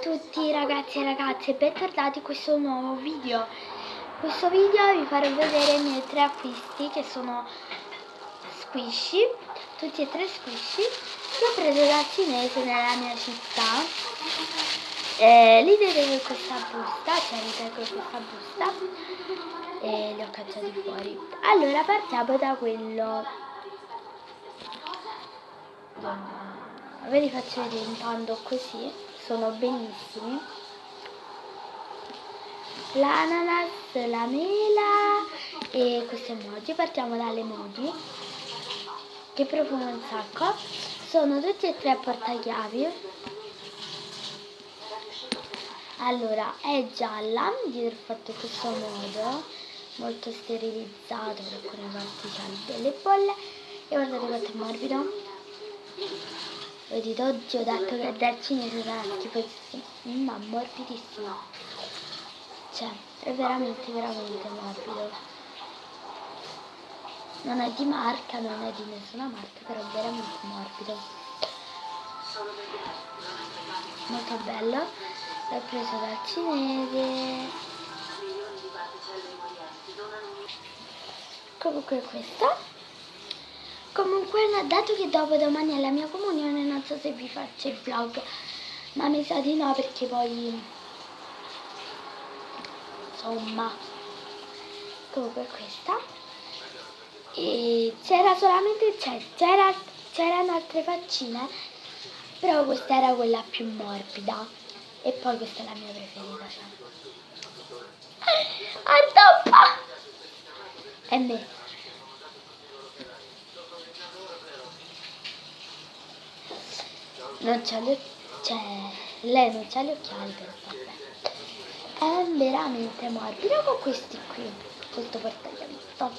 tutti ragazzi e ragazze, bentornati in questo nuovo video. In questo video vi farò vedere i miei 3 acquisti che sono squishy, tutti e 3 squishy che ho preso dal cinese nella mia città. Li vedevo in questa busta, cioè li tengo in questa busta e li ho cacciati fuori. Allora partiamo da quello. Ve li faccio vedere intanto così, sono bellissimi. L'ananas, la mela e queste emoji. Partiamo dalle emoji che profumo un sacco. Sono tutti e 3 a portachiavi. Allora, è gialla, io l'ho fatto in questo modo, molto sterilizzato, per alcune parti c'ha delle bolle. E guardate quanto è morbido. Vedete, oggi ho detto che dal cinese sarà schifosissimo, ma morbidissimo. Cioè, è veramente morbido. Non è di marca, non è di nessuna marca, però è veramente morbido. Molto bello. L'ho preso dal cinese. Comunque questo. Comunque, dato che dopodomani è la mia comunione, non so se vi faccio il vlog, ma mi sa di no, perché poi insomma. Comunque questa, e c'era solamente, c'erano altre faccine, però questa era quella più morbida e poi questa è la mia preferita, cioè. Artoppa! E me. Non c'ha le, lei non c'ha gli occhiali, però vabbè. È veramente morbido con questi qui, questo portachiavito.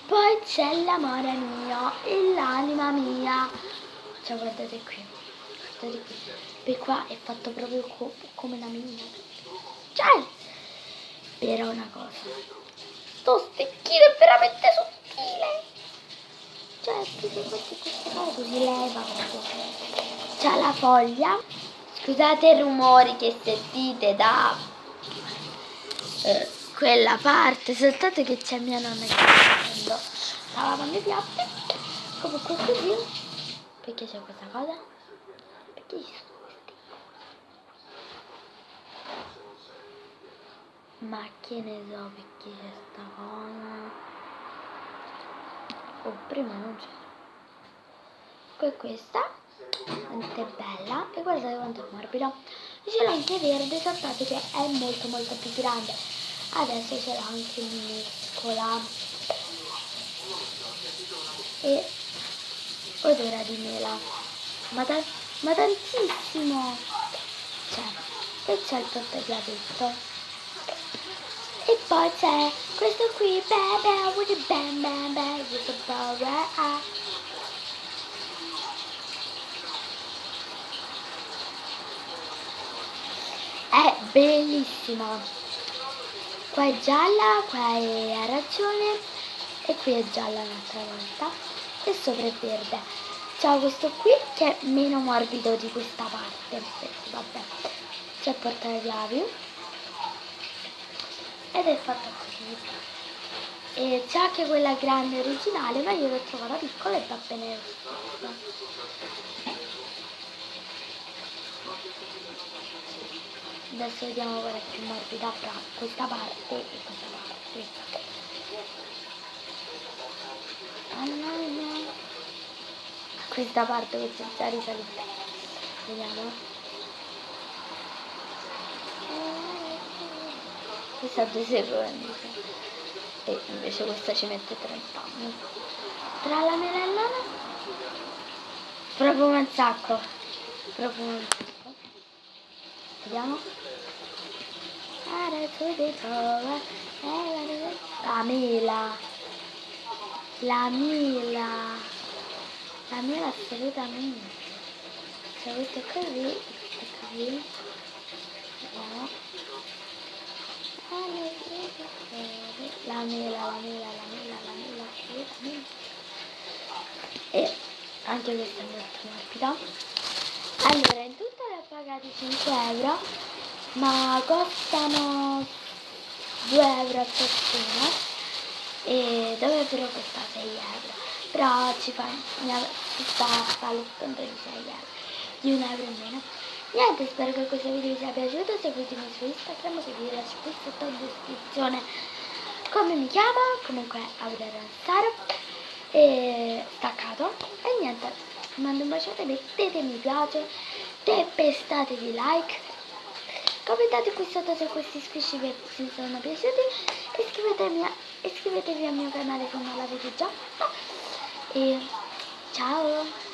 Poi c'è l'amore mio e l'anima mia. Cioè guardate qui, guardate qui. Per qua è fatto proprio come una mia. Cioè, però una cosa, sto stecchino è veramente sottile. Cioè, queste cose si leva proprio. C'ha la foglia. Scusate i rumori che sentite da quella parte, soltanto che c'è mia nonna che sta lavando i piatti. Comunque così. Perché c'è questa cosa? Perché ci sono questi? Ma che ne so perché c'è sta cosa. Oh, prima non c'era. Poi questa è bella e guardate quanto è morbido. Ce l'ho anche verde, soltanto che è molto più grande. Adesso ce l'ho anche minuscola e odora di mela, ma tantissimo. Cioè, e c'è il portachiavetto e poi c'è questo qui, bebe with a bam bam bam with a power. È bellissima. Qua è gialla, qua è arancione e qui è gialla un'altra volta e sopra è verde. C'è questo qui che è meno morbido di questa parte, perché vabbè, c'è il portachiavi ed è fatto così. E c'è anche quella grande originale, ma io l'ho trovata piccola e va bene lo stesso. Adesso vediamo qual è più morbida tra questa parte e questa parte. Questa parte che c'è già risalita. Vediamo. Questa 2 secondi. E invece questa ci mette 30 anni. Tra la mela e l'ananas proprio un sacco. Vediamo. La mela. La mela assolutamente. Cioè questo è così, questo è così. Vediamo. La mela. E anche questa è molto morbida. Allora, in tutto le ho pagati 5 euro, ma costano 2 euro a ciascuno e dovrebbero costare 6 euro. Però ci sta lo sconto di 6 euro, di 1 euro in meno. Niente, spero che questo video vi sia piaciuto, seguitemi su Instagram che vi lascio qui sotto in descrizione come mi chiamo, comunque Aurora Staro e staccato. E niente, vi mando un bacione, mettete mi piace, tempestatevi like, commentate qui sotto se questi squishy vi sono piaciuti, iscrivetevi al mio canale se non l'avete già e ciao!